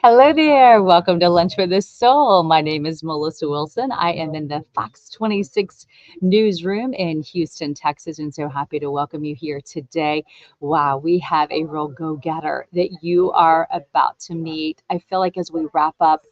Hello there. Welcome to Lunch with the Soul. My name is Melissa Wilson. I am in the Fox 26 newsroom in Houston, Texas, and so happy to welcome you here today. Wow, we have a real go-getter that you are about to meet. I feel like as we wrap up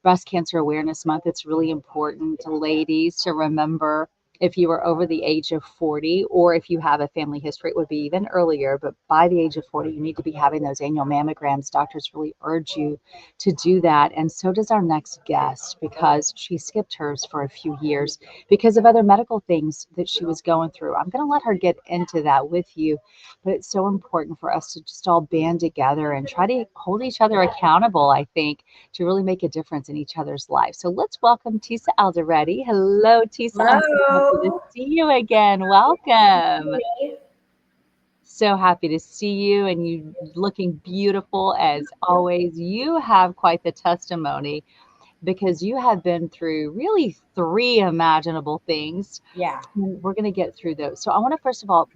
Breast Cancer Awareness Month, it's really important, ladies, to remember if you are over the age of 40, or if you have a family history, it would be even earlier, but by the age of 40, you need to be having those annual mammograms. Doctors really urge you to do that. And so does our next guest, because she skipped hers for a few years because of other medical things that she was going through. I'm going to let her get into that with you, but it's so important for us to just all band together and try to hold each other accountable, I think, to really make a difference in each other's lives. So let's welcome Tisa Alderete. Hello, Tisa. I'm so happy to Hello. see you again. Welcome. So happy to see you, and you looking beautiful as always. You have quite the testimony because you have been through really three imaginable things. Yeah. And we're going to get through those. So I want to first of all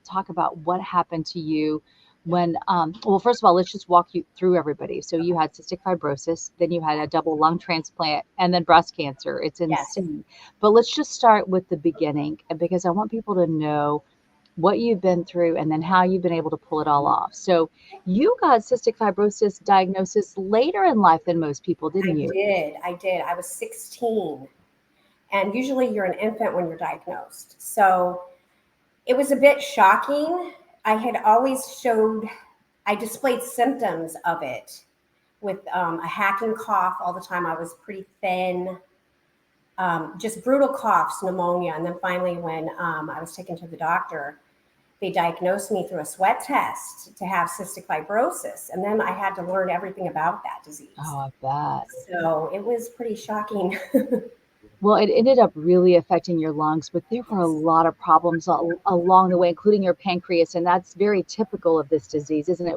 talk about what happened to you when well, first of all, let's just walk you through everybody. So you had cystic fibrosis, then you had a double lung transplant, and then breast cancer. It's Yes. insane. But let's just start with the beginning, because I want people to know what you've been through and then how you've been able to pull it all off. So you got cystic fibrosis diagnosis later in life than most people, I didn't you? did. I did. I was 16. And usually you're an infant when you're diagnosed. So it was a bit shocking. I had always I displayed symptoms of it with a hacking cough all the time. I was pretty thin, just brutal coughs, pneumonia. And then finally, when I was taken to the doctor, they diagnosed me through a sweat test to have cystic fibrosis. And then I had to learn everything about that disease. Oh, I bet. So it was pretty shocking. Well, it ended up really affecting your lungs, but there were a Yes. lot of problems along the way, including your pancreas, and that's very typical of this disease, isn't it?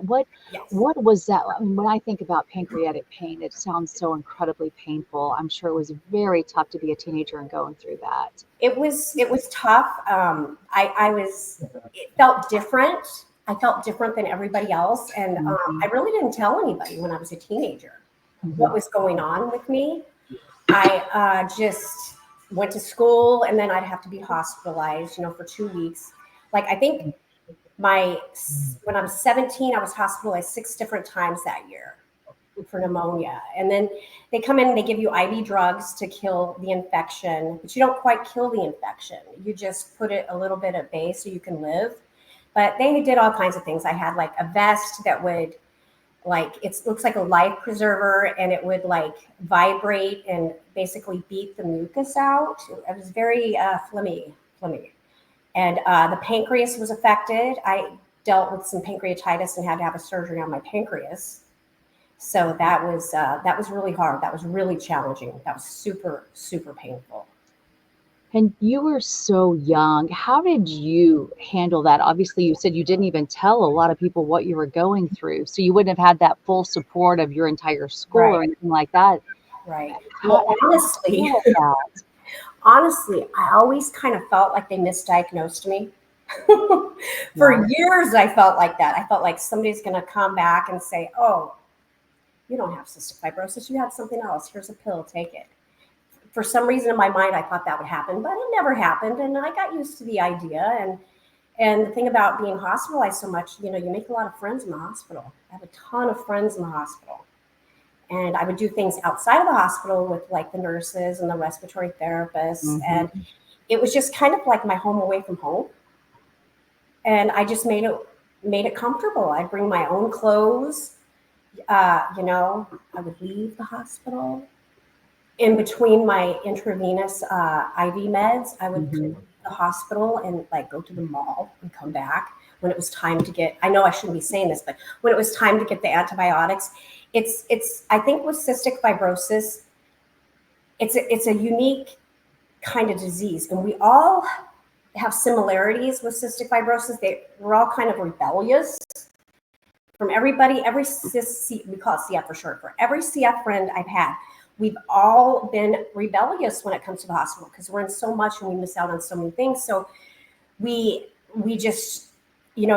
Yes. What was that? I mean, when I think about pancreatic pain, it sounds so incredibly painful. I'm sure it was very tough to be a teenager and going through that. It was tough. I was it felt different. I felt different than everybody else, and Mhm, I really didn't tell anybody when I was a teenager what mhm, was going on with me. I just went to school, and then I'd have to be hospitalized, for 2 weeks. Like I think my when I was 17, I was hospitalized 6 different times that year for pneumonia. And then they come in and they give you IV drugs to kill the infection, but you don't quite kill the infection. You just put it a little bit at bay so you can live. But they did all kinds of things. I had like a vest that would it looks like a life preserver, and it would like vibrate and basically beat the mucus out. It was very flimmy. And the pancreas was affected. I dealt with some pancreatitis and had to have a surgery on my pancreas. So that was really hard. That was really challenging. That was super painful. And you were so young. How did you handle that? Obviously, you said you didn't even tell a lot of people what you were going through, so you wouldn't have had that full support of your entire school Right, or anything like that. right. How Well, did you honestly, deal with that? honestly, I always kind of felt like they misdiagnosed me. Right. For years, I felt like that. I felt like somebody's going to come back and say, "Oh, you don't have cystic fibrosis. You had something else. Here's a pill. Take it." For some reason in my mind, I thought that would happen, but it never happened, and I got used to the idea. And the thing about being hospitalized so much, you make a lot of friends in the hospital. I have a ton of friends in the hospital. And I would do things outside of the hospital with like the nurses and the respiratory therapists. And Mhm. it was just kind of like my home away from home. And I just made it comfortable. I'd bring my own clothes. I would leave the hospital. In between my intravenous IV meds, I would leave Mhm. the hospital and like go to the mall and come back when it was time to get. I know I shouldn't be saying this, but when it was time to get the antibiotics, it's. I think with cystic fibrosis, it's a unique kind of disease, and we all have similarities with cystic fibrosis. We're all kind of rebellious from everybody. We call it CF for short. For every CF friend I've had, we've all been rebellious when it comes to the hospital because we're in so much and we miss out on so many things. So we just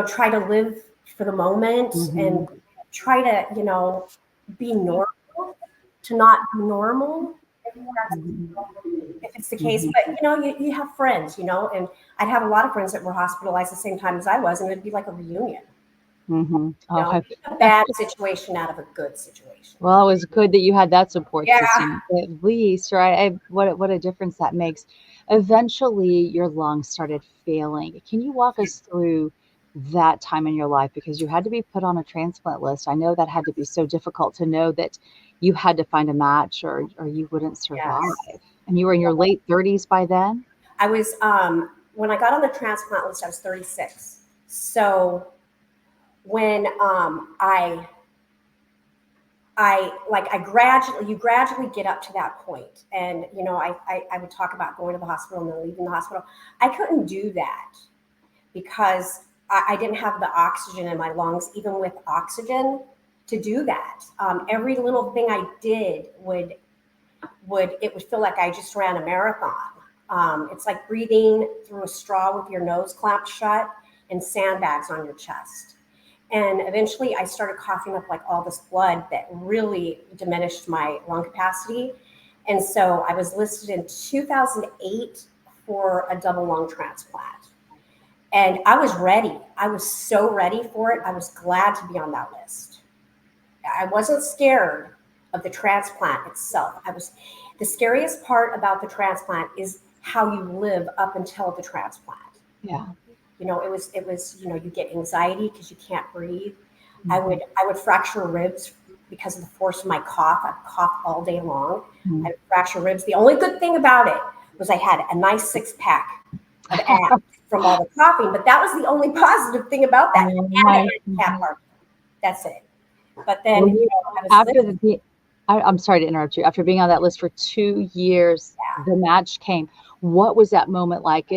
try to live for the moment Mhm. and try to be normal to not be normal, Mhm. if it's the case. Mhm. But you have friends, and I'd have a lot of friends that were hospitalized the same time as I was, and it'd be like a reunion. Mhm. Oh, Make a bad situation out of a good situation. well, it was good that you had that support Yeah. system at least, right? What a difference that makes. Eventually, your lungs started failing. Can you walk us through that time in your life because you had to be put on a transplant list? I know that had to be so difficult to know that you had to find a match or you wouldn't survive. Yes. And you were in your late 30s by then? I was when I got on the transplant list, I was 36. So when I gradually you gradually get up to that point, and I would talk about going to the hospital and then leaving the hospital. I couldn't do that because I didn't have the oxygen in my lungs, even with oxygen, to do that. Every little thing I did would feel like I just ran a marathon. It's like breathing through a straw with your nose clamped shut and sandbags on your chest. And eventually I started coughing up like all this blood that really diminished my lung capacity. And so I was listed in 2008 for a double lung transplant. And I was ready. I was so ready for it. I was glad to be on that list. I wasn't scared of the transplant itself. The scariest part about the transplant is how you live up until the transplant. Yeah. It was you get anxiety because you can't breathe. I Mhm. would I would fracture ribs because of the force of my cough. I'd cough all day long. I Mhm. would fracture ribs. The only good thing about it was I had a nice six-pack of abs from all the coughing, but that was the only positive thing about that. Oh And a my. handicap part. That's it. But then Well, you I was after living. I'm sorry to interrupt you. After being on that list for 2 years, the match came. What was that moment like?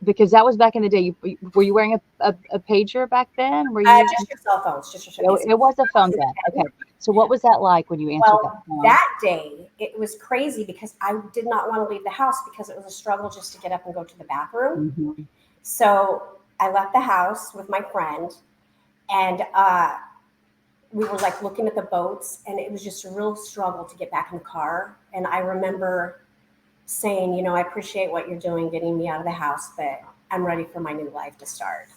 Because that was back in the day. Were you wearing a pager back then? Were you? Just your cell phones, just your it's It was a phone then. Okay. So what was that like when you answered that Well, phone? that day it was crazy because I did not want to leave the house because it was a struggle just to get up and go to the bathroom. Mhm. So I left the house with my friend, and we were like looking at the boats, and it was just a real struggle to get back in the car. And I remember saying, I appreciate what you're doing, getting me out of the house, but I'm ready for my new life to start.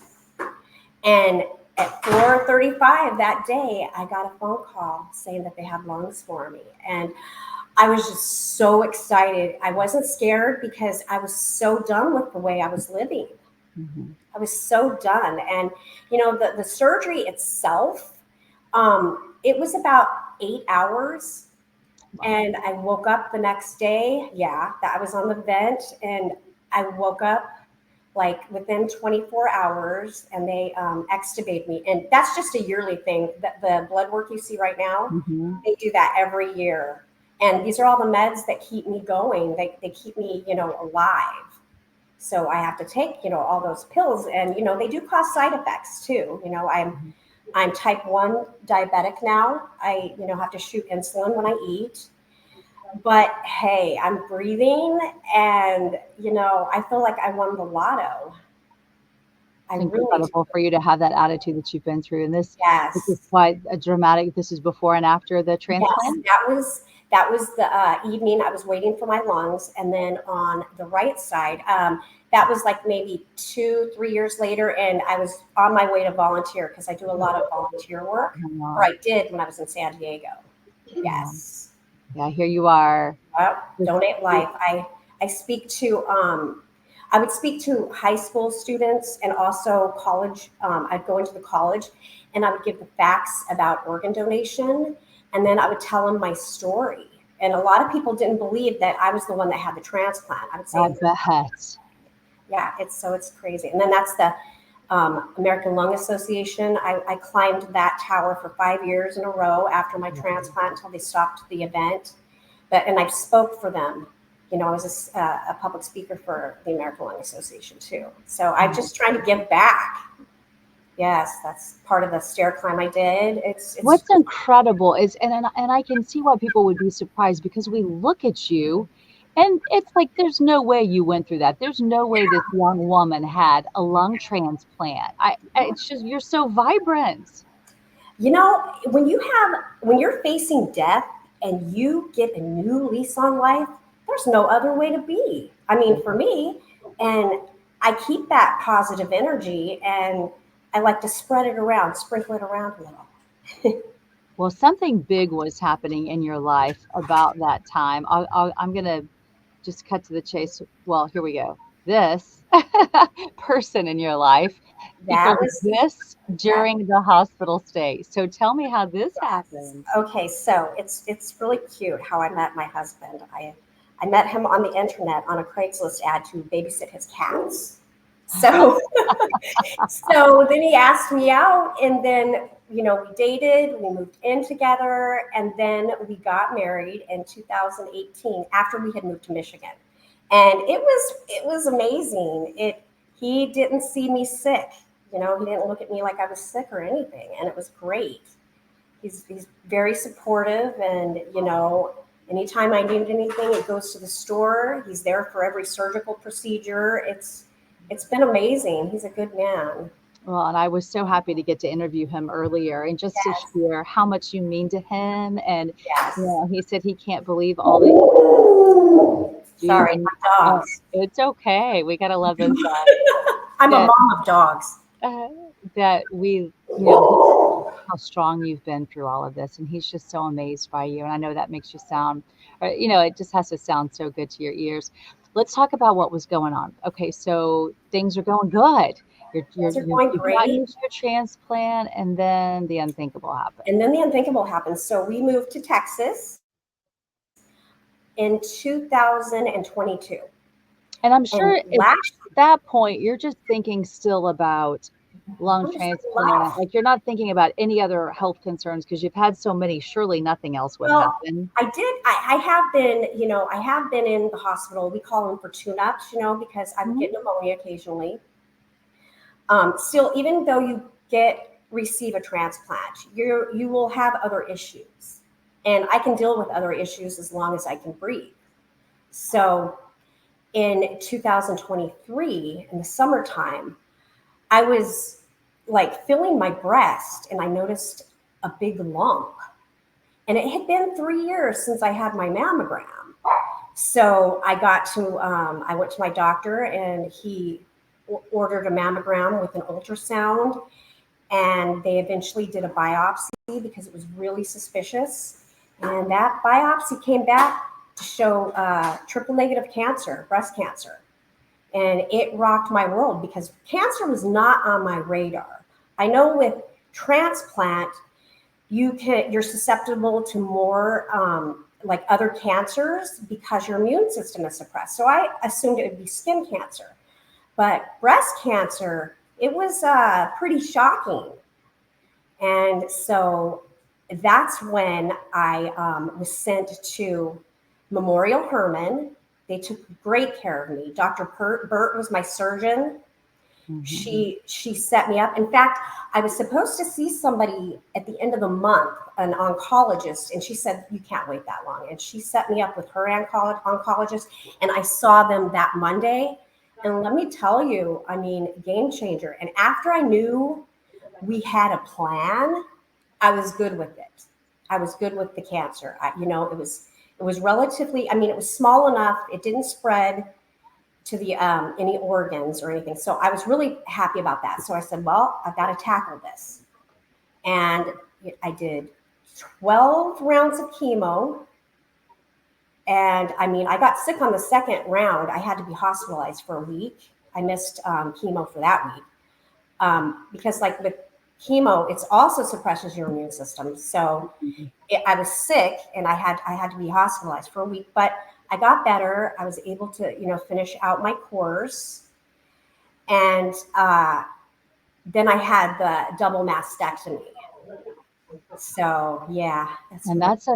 And at 4:35 that day, I got a phone call saying that they had lungs for me. And I was just so excited. I wasn't scared because I was so done with the way I was living. Mhm. I was so done. And, the surgery itself, it was about 8 hours. Wow. And I woke up the next day. Yeah, that I was on the vent. And I woke up like within 24 hours, and they extubated me. And that's just a yearly thing. The blood work you see right now, Mhm. they do that every year. And these are all the meds that keep me going. They keep me, alive. So I have to take, all those pills, and they do cause side effects too. I'm type 1 diabetic now. I, have to shoot insulin when I eat. But hey, I'm breathing, and I feel like I won the lotto. I It's really do. incredible for you to have that attitude that you've been through. And this is Yes. quite a dramatic. This is before and after the Yes, transplant. that was the evening. I was waiting for my lungs, and then on the right side, that was like maybe 2, 3 years later, and I was on my way to volunteer because I do a lot of volunteer work, or Wow. I did when I was in San Diego. Wow. Yes. Yeah, here you are. Well, This- donate life. I speak to I would speak to high school students and also college. I'd go into the college, and I would give the facts about organ donation, and then I would tell them my story. And a lot of people didn't believe that I was the one that had the transplant. I would say, I bet. yeah, it's crazy. And then that's the American Lung Association. I climbed that tower for 5 years in a row after my transplant until they stopped the event. And I spoke for them. I was a public speaker for the American Lung Association too. So I'm just trying to give back. Yes, that's part of the stair climb I did. It's What's incredible is, and I can see why people would be surprised because we look at you, and it's like there's no way you went through that. There's no way this young woman had a lung transplant. It's just you're so vibrant. You know, when you're facing death and you get a new lease on life, there's no other way to be. I mean, for me, and I keep that positive energy and I like to spread it around, sprinkle it around a little. Well, something big was happening in your life about that time. I'm going to just cut to the chase. Well, here we go. This person in your life That became was this that. during the hospital stay. So tell me how this Yes. happened. Okay, so it's really cute how I met my husband. I met him on the internet on a Craigslist ad to babysit his cats. So so then he asked me out, and then we dated, we moved in together, and then we got married in 2018 after we had moved to Michigan, and it was amazing. He didn't see me sick, he didn't look at me like I was sick or anything, and it was great. He's very supportive, and anytime I need anything, he goes to the store. He's there for every surgical procedure. It's been amazing. He's a good man. Well, and I was so happy to get to interview him earlier and just to Yes, share how much you mean to him. And, yes. he said he can't believe all that you do. Sorry, And my dogs. it's okay. We got to love those dogs. I'm a That, mom of dogs. uh, that he how strong you've been through all of this. And he's just so amazed by you. And I know that makes you sound, it just has to sound so good to your ears. Let's talk about what was going on. Okay, so things are going good. Things are going You've gotten great. your transplant, and then the unthinkable happened. And then the unthinkable happened. So we moved to Texas in 2022. And I'm And sure at last that point, you're just thinking still about lung I'm just like transplant. life. Like you're not thinking about any other health concerns because you've had so many. Surely nothing else would Well, happen. I did. I have been, I have been in the hospital. We call them for tune-ups, because I would Mhm. get pneumonia occasionally. Still, even though you receive a transplant, you will have other issues, and I can deal with other issues as long as I can breathe. So, in 2023, in the summertime, I was like feeling my breast, and I noticed a big lump, and it had been 3 years since I had my mammogram. So I went to my doctor, and he ordered a mammogram with an ultrasound, and they eventually did a biopsy because it was really suspicious. And that biopsy came back to show triple negative cancer, breast cancer. And it rocked my world because cancer was not on my radar. I know with transplant, you're susceptible to more like other cancers because your immune system is suppressed. So I assumed it would be skin cancer, but breast cancer, it was pretty shocking. And so that's when I was sent to Memorial Hermann. They took great care of me. Dr. Burt was my surgeon. Mhm. She set me up. In fact, I was supposed to see somebody at the end of the month, an oncologist, and she said, "You can't wait that long." And she set me up with her oncologist, and I saw them that Monday. And let me tell you, I mean, game changer. And after I knew we had a plan, I was good with it. I was good with the cancer. It was relatively. I mean, it was small enough. It didn't spread to the any organs or anything. So I was really happy about that. So I said, well, I've got to tackle this, and I did 12 rounds of chemo. And I mean, I got sick on the second round. I had to be hospitalized for a week. I missed chemo for that week because, like with chemo, it also suppresses your immune system. So I was sick, and I had to be hospitalized for a week, but I got better. I was able to finish out my course, and then I had the double mastectomy. So yeah, that's And that's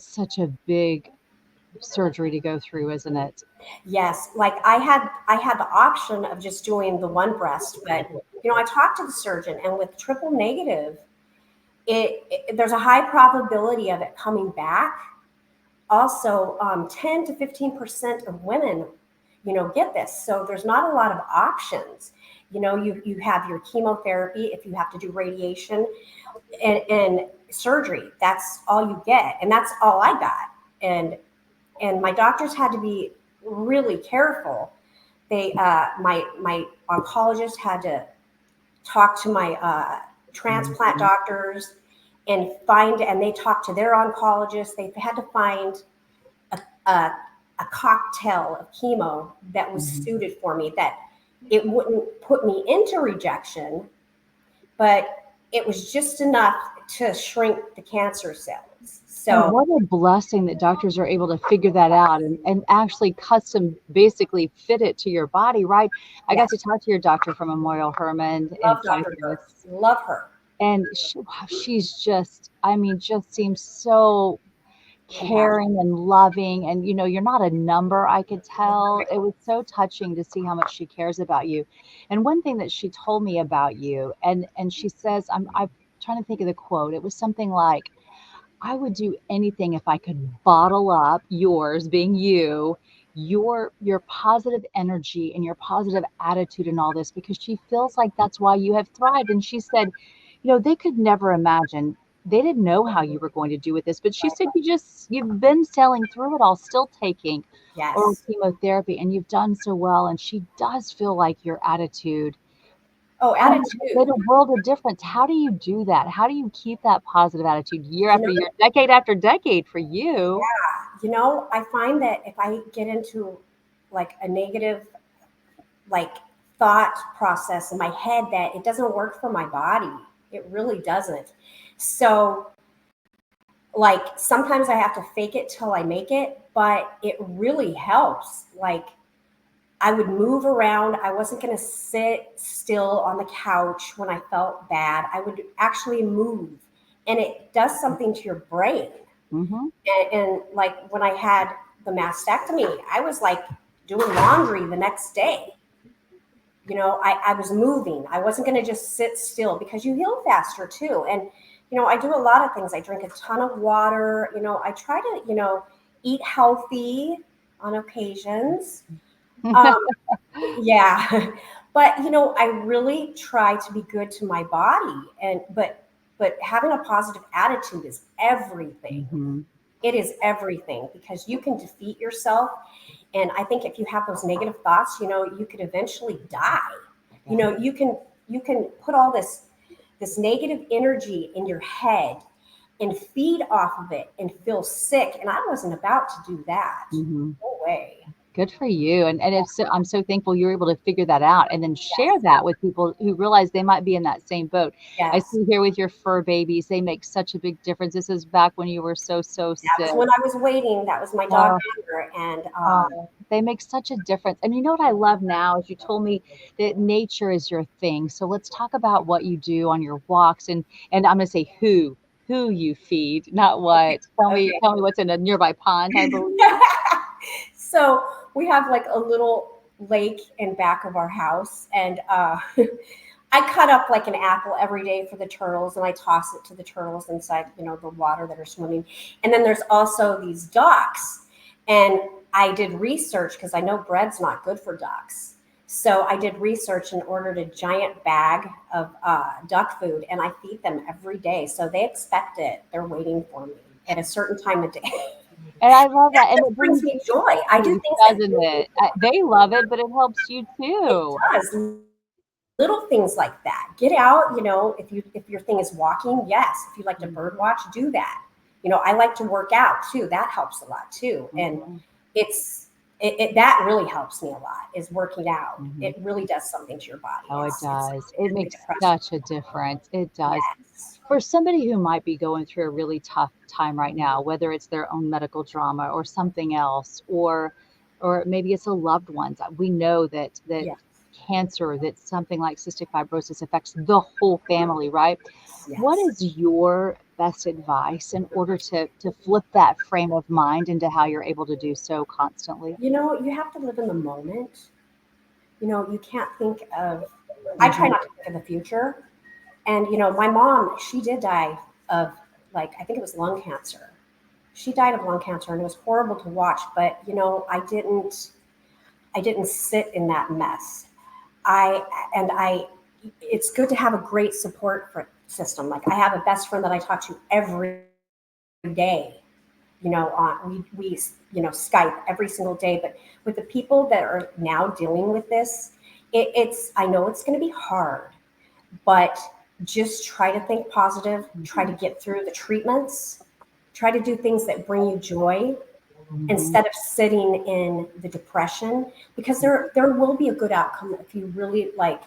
such a big surgery to go through, isn't it? yes. Like I had the option of just doing the one breast, but I talked to the surgeon, and with triple negative, there's a high probability of it coming back. Also, 10 to 15% of women, get this. So there's not a lot of options. You have your chemotherapy if you have to do radiation and surgery. That's all you get. And that's all I got. And my doctors had to be really careful. They, my oncologist had to talk to my transplant doctors and they talked to their oncologists. They had to find a, a cocktail of chemo that was suited for me, that it wouldn't put me into rejection, but it was just enough to shrink the cancer cells. And So what a blessing that doctors are able to figure that out and actually basically fit it to your body, right? I got to talk to your doctor from Memorial Hermann in love Dr. Cyprus. Love her. And she's just, just seems so caring and loving. And, you're not a number, I could tell. It was so touching to see how much she cares about you. And one thing that she told me about you, and she says, I'm trying to think of the quote. It was something like, I would do anything if I could bottle up yours, being you, your positive energy and your positive attitude and all this, because she feels like that's why you have thrived. And she said, they could never imagine. They didn't know how you were going to do with this, but she said you've been sailing through it all, still taking oral chemotherapy, and you've done so well. And she does feel like your attitude made a world of difference. How do you do that? How do you keep that positive attitude year after year, decade after decade for you? Yeah, I find that if I get into like a negative thought process in my head, that it doesn't work for my body. It really doesn't. So sometimes I have to fake it till I make it, but it really helps. I would move around. I wasn't going to sit still on the couch when I felt bad. I would actually move, and it does something to your brain. And when I had the mastectomy, I was doing laundry the next day. I was moving. I wasn't going to just sit still, because you heal faster too. And, I do a lot of things. I drink a ton of water. I try to, eat healthy on occasions. Yeah, but I really try to be good to my body, but having a positive attitude is everything. It is everything, because you can defeat yourself. And I think if you have those negative thoughts, you could eventually die. You can put all this negative energy in your head and feed off of it and feel sick. And I wasn't about to do that. No way. Good for you. And I'm so thankful you're able to figure that out and then share that with people who realize they might be in that same boat. I see here with your fur babies, they make such a big difference. This is back when you were so sick. That was when I was waiting. That was my dog Amber, and they make such a difference. And you know what I love now is you told me that nature is your thing. So let's talk about what you do on your walks, and I'm going to say who you feed, not what. Tell me what's in a nearby pond, I believe. So we have a little lake in back of our house, and I cut up an apple every day for the turtles, and I toss it to the turtles inside, the water that are swimming. And then there's also these ducks, and I did research because I know bread's not good for ducks. So I did research and ordered a giant bag of duck food, and I feed them every day. So they expect it. They're waiting for me at a certain time of day. And I love that. And it brings me joy. I do things, doesn't it? They love it, but it helps you too. It does. Little things like that. Get out, if your thing is walking, yes. If you like to bird watch, do that. I like to work out too. That helps a lot too. And that really helps me a lot, is working out. It really does something to your body. Oh, it does. It makes such a difference. It does. Yes. For somebody who might be going through a really tough time right now, whether it's their own medical drama or something else, or maybe it's a loved one's. We know that cancer, that something like cystic fibrosis affects the whole family, right? Yes. What is your best advice in order to flip that frame of mind into how you're able to do so constantly? You have to live in the moment. You can't think of, I try not to think of the future. And, my mom, she did die of I think it was lung cancer. She died of lung cancer, and it was horrible to watch, but, I I didn't sit in that mess. I and I it's good to have a great support system. Like I have a best friend that I talk to every day. Skype every single day. But with the people that are now dealing with this, it's I know it's going to be hard, but just try to think positive. Try to get through the treatments. Try to do things that bring you joy Mhm. instead of sitting in the depression, because there will be a good outcome if you really like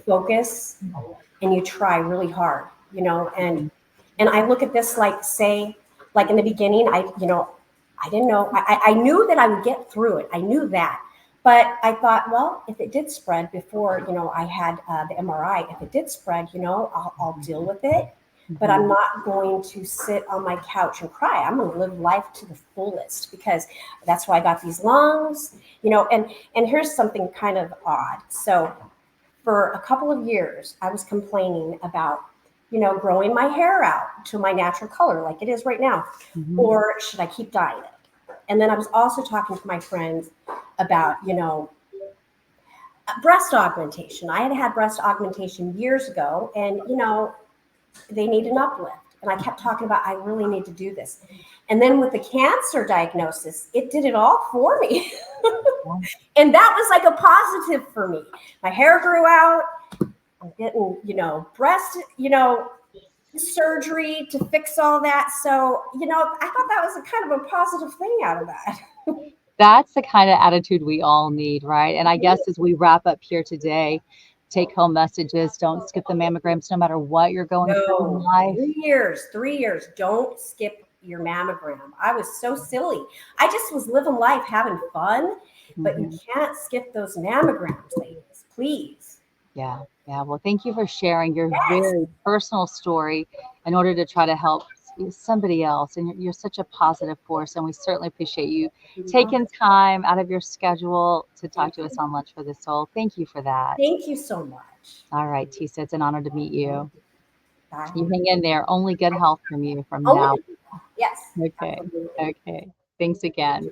focus and you try really hard, and I look at this like, say, like in the beginning, I didn't know. I knew that I would get through it. I knew that. But I thought, well, if it did spread before, I had the MRI, if it did spread, I'll deal with it. But I'm Mhm. not going to sit on my couch and cry. I'm going to live life to the fullest, because that's why I got these lungs, and here's something kind of odd. So for a couple of years, I was complaining about, growing my hair out to my natural color like it is right now, Mhm. or should I keep dyeing it? And then I was also talking to my friends about, breast augmentation. I had breast augmentation years ago, and, they need an uplift. And I kept talking about, I really need to do this. And then with the cancer diagnosis, it did it all for me. Yeah. And that was like a positive for me. My hair grew out. I'm getting, breast, surgery to fix all that. So, I thought that was a kind of a positive thing out of that. That's the kind of attitude we all need, right? And I guess as we wrap up here today, take home messages, don't skip the mammograms no matter what you're going through in No, life. 3 years, 3 years. Don't skip your mammogram. I was so silly. I just was living life, having fun, but you Mhm. can't skip those mammograms, ladies. Please. Yeah, yeah. Well, thank you for sharing your Yes. very personal story in order to try to help somebody else. And you're such a positive force, and we certainly appreciate you Oh, taking time out of your schedule to talk thank to us you. on Lunch for the Soul. Thank you for that. Thank you so much. All right, Tisa, it's an honor to meet you. You Bye. hang in there. Only good health from you from Only now. yes, Okay. absolutely. Okay. Thanks again.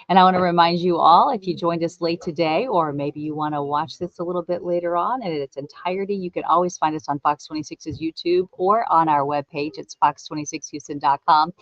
And I want to remind you all, if you joined us late today, or maybe you want to watch this a little bit later on in its entirety, you can always find us on Fox 26's YouTube or on our webpage. It's fox26houston.com.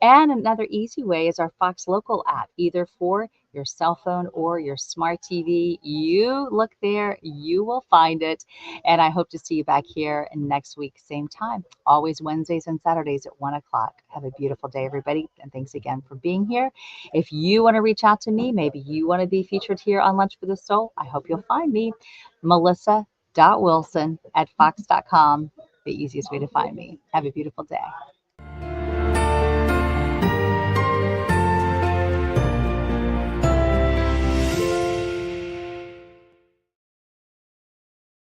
And another easy way is our Fox Local app, either for your cell phone or your smart TV. You look there, you will find it. And I hope to see you back here next week, same time, always Wednesdays and Saturdays at 1 o'clock. Have a beautiful day, everybody. And thanks again for being here. If you want to reach out to me, maybe you want to be featured here on Lunch for the Soul, I hope you'll find me, melissa.wilson@fox.com, the easiest way to find me. Have a beautiful day.